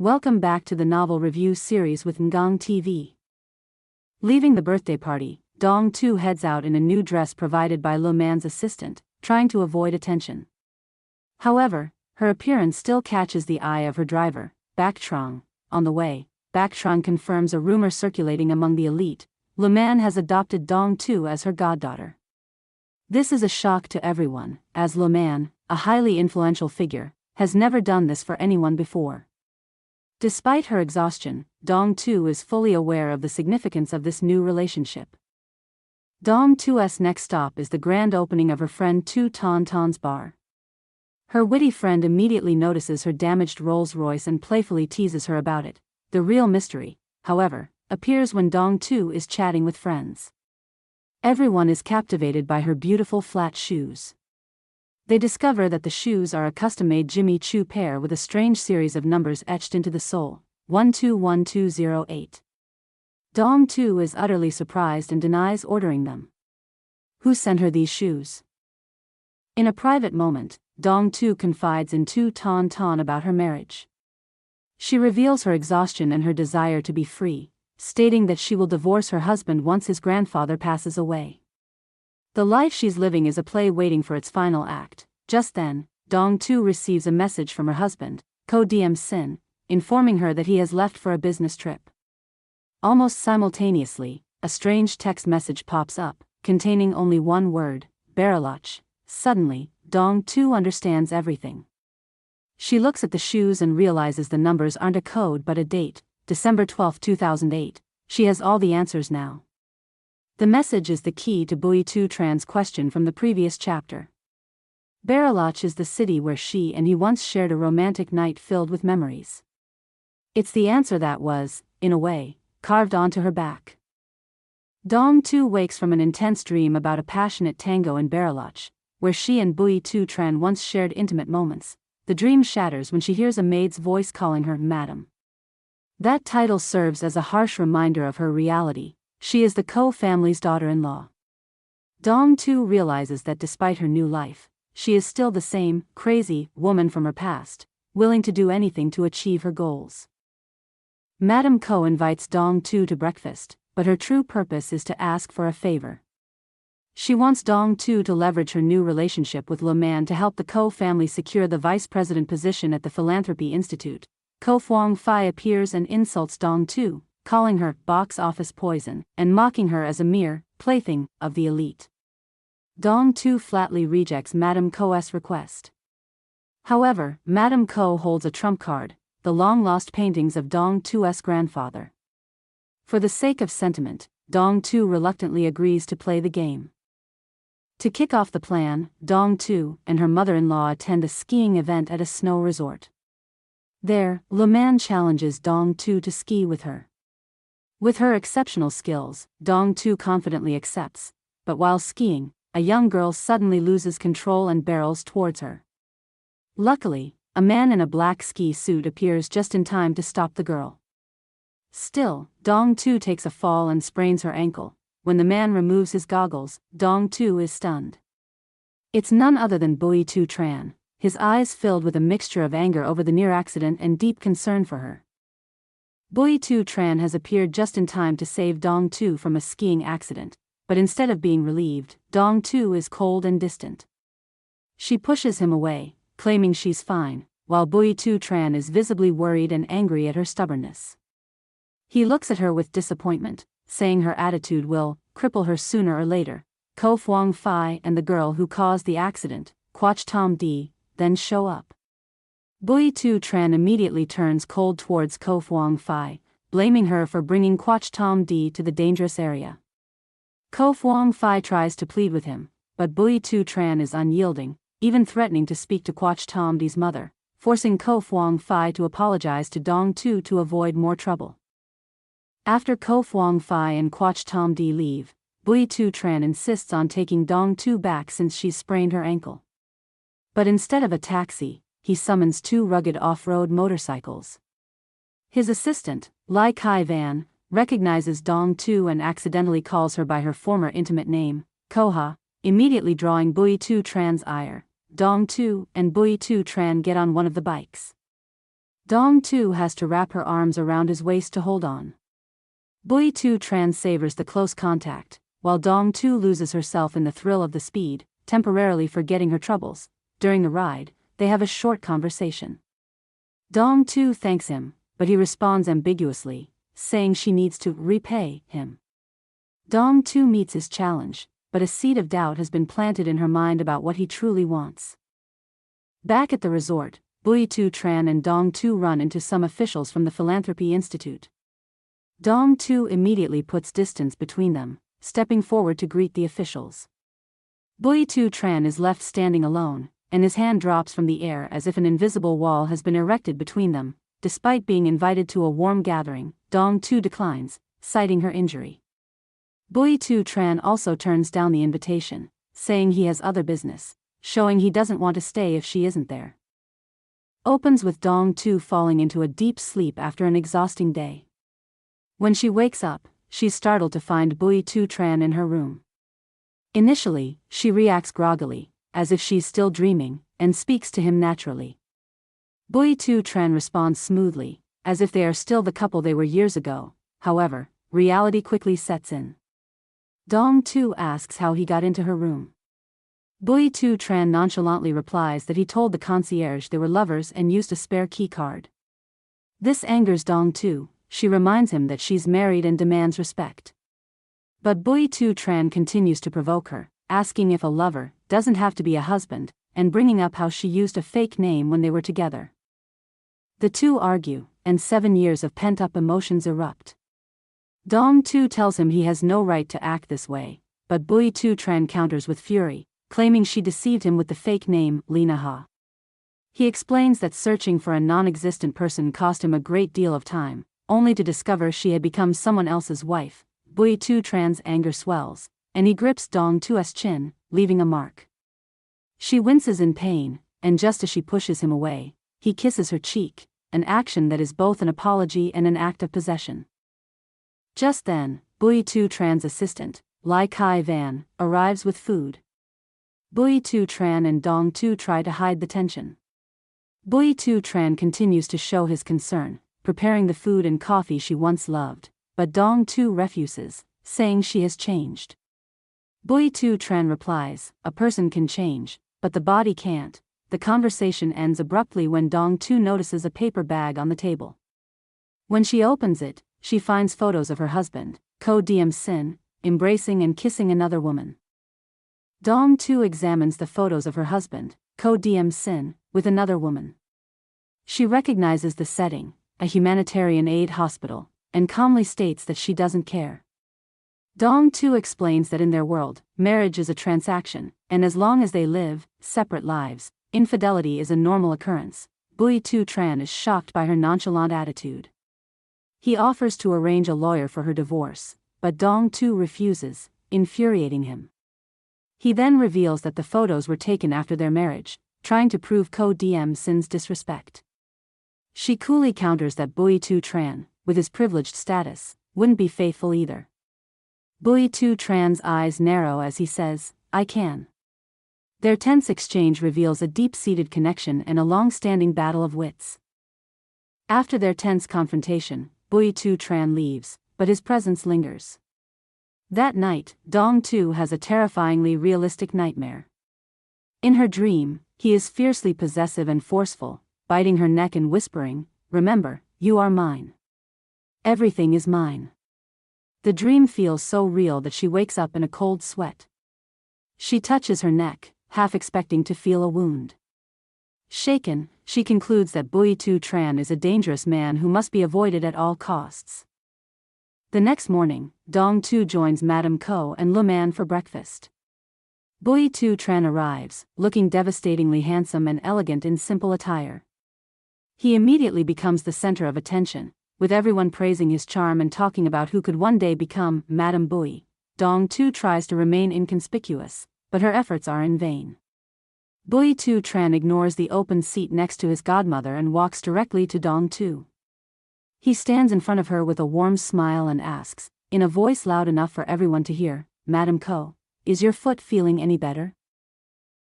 Welcome back to the novel review series with Ngang TV. Leaving the birthday party, Dong Tu heads out in a new dress provided by Le Man's assistant, trying to avoid attention. However, her appearance still catches the eye of her driver, Baek Trong. On the way, Baek Trong confirms a rumor circulating among the elite: Le Man has adopted Dong Tu as her goddaughter. This is a shock to everyone, as Le Man, a highly influential figure, has never done this for anyone before. Despite her exhaustion, Dong Tu is fully aware of the significance of this new relationship. Dong Tu's next stop is the grand opening of her friend Tu Ton Ton's bar. Her witty friend immediately notices her damaged Rolls-Royce and playfully teases her about it. The real mystery, however, appears when Dong Tu is chatting with friends. Everyone is captivated by her beautiful flat shoes. They discover that the shoes are a custom-made Jimmy Choo pair with a strange series of numbers etched into the sole, 121208. Dong Tu is utterly surprised and denies ordering them. Who sent her these shoes? In a private moment, Dong Tu confides in Tu Ton Ton about her marriage. She reveals her exhaustion and her desire to be free, stating that she will divorce her husband once his grandfather passes away. The life she's living is a play waiting for its final act. Just then, Dong Tu receives a message from her husband, Ko Diem Sin, informing her that he has left for a business trip. Almost simultaneously, a strange text message pops up, containing only one word, Baralach. Suddenly, Dong Tu understands everything. She looks at the shoes and realizes the numbers aren't a code but a date, December 12, 2008. She has all the answers now. The message is the key to Bui Tu Tran's question from the previous chapter. Baralach is the city where she and he once shared a romantic night filled with memories. It's the answer that was, in a way, carved onto her back. Dong Tu wakes from an intense dream about a passionate tango in Baralach, where she and Bui Tu Tran once shared intimate moments. The dream shatters when she hears a maid's voice calling her Madam. That title serves as a harsh reminder of her reality. She is the Ko family's daughter-in-law. Dong Tu realizes that despite her new life, she is still the same, crazy, woman from her past, willing to do anything to achieve her goals. Madame Ko invites Dong Tu to breakfast, but her true purpose is to ask for a favor. She wants Dong Tu to leverage her new relationship with Le Man to help the Ko family secure the vice president position at the Philanthropy Institute. Ko Fwang Fai appears and insults Dong Tu, calling her box office poison, and mocking her as a mere plaything of the elite. Dong Tu flatly rejects Madame Ko's request. However, Madame Ko holds a trump card, the long-lost paintings of Dong Tu's grandfather. For the sake of sentiment, Dong Tu reluctantly agrees to play the game. To kick off the plan, Dong Tu and her mother-in-law attend a skiing event at a snow resort. There, Le Man challenges Dong Tu to ski with her. With her exceptional skills, Dong Tu confidently accepts, but while skiing, a young girl suddenly loses control and barrels towards her. Luckily, a man in a black ski suit appears just in time to stop the girl. Still, Dong Tu takes a fall and sprains her ankle. When the man removes his goggles, Dong Tu is stunned. It's none other than Bui Tu Tran, his eyes filled with a mixture of anger over the near accident and deep concern for her. Bui Tu Tran has appeared just in time to save Dong Tu from a skiing accident, but instead of being relieved, Dong Tu is cold and distant. She pushes him away, claiming she's fine, while Bui Tu Tran is visibly worried and angry at her stubbornness. He looks at her with disappointment, saying her attitude will cripple her sooner or later. Ko Fwang Fai and the girl who caused the accident, Quach Tom Di, then show up. Bui Tu Tran immediately turns cold towards Ko Fwang Fai, blaming her for bringing Quach Tom Di to the dangerous area. Ko Fwang Fai tries to plead with him, but Bui Tu Tran is unyielding, even threatening to speak to Quach Tom Di's mother, forcing Ko Fwang Fai to apologize to Dong Tu to avoid more trouble. After Ko Fwang Fai and Quach Tom Di leave, Bui Tu Tran insists on taking Dong Tu back since she's sprained her ankle. But instead of a taxi, he summons two rugged off-road motorcycles. His assistant, Lai Kai Van, recognizes Dong Tu and accidentally calls her by her former intimate name, Koha, immediately drawing Bui Tu Tran's ire. Dong Tu and Bui Tu Tran get on one of the bikes. Dong Tu has to wrap her arms around his waist to hold on. Bui Tu Tran savors the close contact, while Dong Tu loses herself in the thrill of the speed, temporarily forgetting her troubles. During the ride, they have a short conversation. Dong Tu thanks him, but he responds ambiguously, saying she needs to repay him. Dong Tu meets his challenge, but a seed of doubt has been planted in her mind about what he truly wants. Back at the resort, Bui Tu Tran and Dong Tu run into some officials from the Philanthropy Institute. Dong Tu immediately puts distance between them, stepping forward to greet the officials. Bui Tu Tran is left standing alone, and his hand drops from the air as if an invisible wall has been erected between them. Despite being invited to a warm gathering, Dong Tu declines, citing her injury. Bui Tu Tran also turns down the invitation, saying he has other business, showing he doesn't want to stay if she isn't there. Opens with Dong Tu falling into a deep sleep after an exhausting day. When she wakes up, she's startled to find Bui Tu Tran in her room. Initially, she reacts groggily, as if she's still dreaming, and speaks to him naturally. Bui Tu Tran responds smoothly, as if they are still the couple they were years ago. However, reality quickly sets in. Dong Tu asks how he got into her room. Bui Tu Tran nonchalantly replies that he told the concierge they were lovers and used a spare key card. This angers Dong Tu. She reminds him that she's married and demands respect. But Bui Tu Tran continues to provoke her, asking if a lover doesn't have to be a husband, and bringing up how she used a fake name when they were together. The two argue, and 7 years of pent-up emotions erupt. Dong Tu tells him he has no right to act this way, but Bui Tu Tran counters with fury, claiming she deceived him with the fake name, Lina Ha. He explains that searching for a non-existent person cost him a great deal of time, only to discover she had become someone else's wife. Bui Tu Tran's anger swells, and he grips Dong Tu's chin, leaving a mark. She winces in pain, and just as she pushes him away, he kisses her cheek, an action that is both an apology and an act of possession. Just then, Bui Tu Tran's assistant, Lai Kai Van, arrives with food. Bui Tu Tran and Dong Tu try to hide the tension. Bui Tu Tran continues to show his concern, preparing the food and coffee she once loved, but Dong Tu refuses, saying she has changed. Bui Tu Tran replies, a person can change, but the body can't. The conversation ends abruptly when Dong Tu notices a paper bag on the table. When she opens it, she finds photos of her husband, Ko Diem Sin, embracing and kissing another woman. Dong Tu examines the photos of her husband, Ko Diem Sin, with another woman. She recognizes the setting, a humanitarian aid hospital, and calmly states that she doesn't care. Dong Tu explains that in their world, marriage is a transaction, and as long as they live separate lives, infidelity is a normal occurrence. Bui Tu Tran is shocked by her nonchalant attitude. He offers to arrange a lawyer for her divorce, but Dong Tu refuses, infuriating him. He then reveals that the photos were taken after their marriage, trying to prove Ko Diem Sin's disrespect. She coolly counters that Bui Tu Tran, with his privileged status, wouldn't be faithful either. Bui Tu Tran's eyes narrow as he says, I can. Their tense exchange reveals a deep-seated connection and a long-standing battle of wits. After their tense confrontation, Bui Tu Tran leaves, but his presence lingers. That night, Dong Tu has a terrifyingly realistic nightmare. In her dream, he is fiercely possessive and forceful, biting her neck and whispering, remember, you are mine. Everything is mine. The dream feels so real that she wakes up in a cold sweat. She touches her neck, half expecting to feel a wound. Shaken, she concludes that Bui Tu Tran is a dangerous man who must be avoided at all costs. The next morning, Dong Tu joins Madame Ko and Le Man for breakfast. Bui Tu Tran arrives, looking devastatingly handsome and elegant in simple attire. He immediately becomes the center of attention, with everyone praising his charm and talking about who could one day become Madame Bui. Dong Tu tries to remain inconspicuous, but her efforts are in vain. Bui Tu Tran ignores the open seat next to his godmother and walks directly to Dong Tu. He stands in front of her with a warm smile and asks, in a voice loud enough for everyone to hear, Madame Ko, is your foot feeling any better?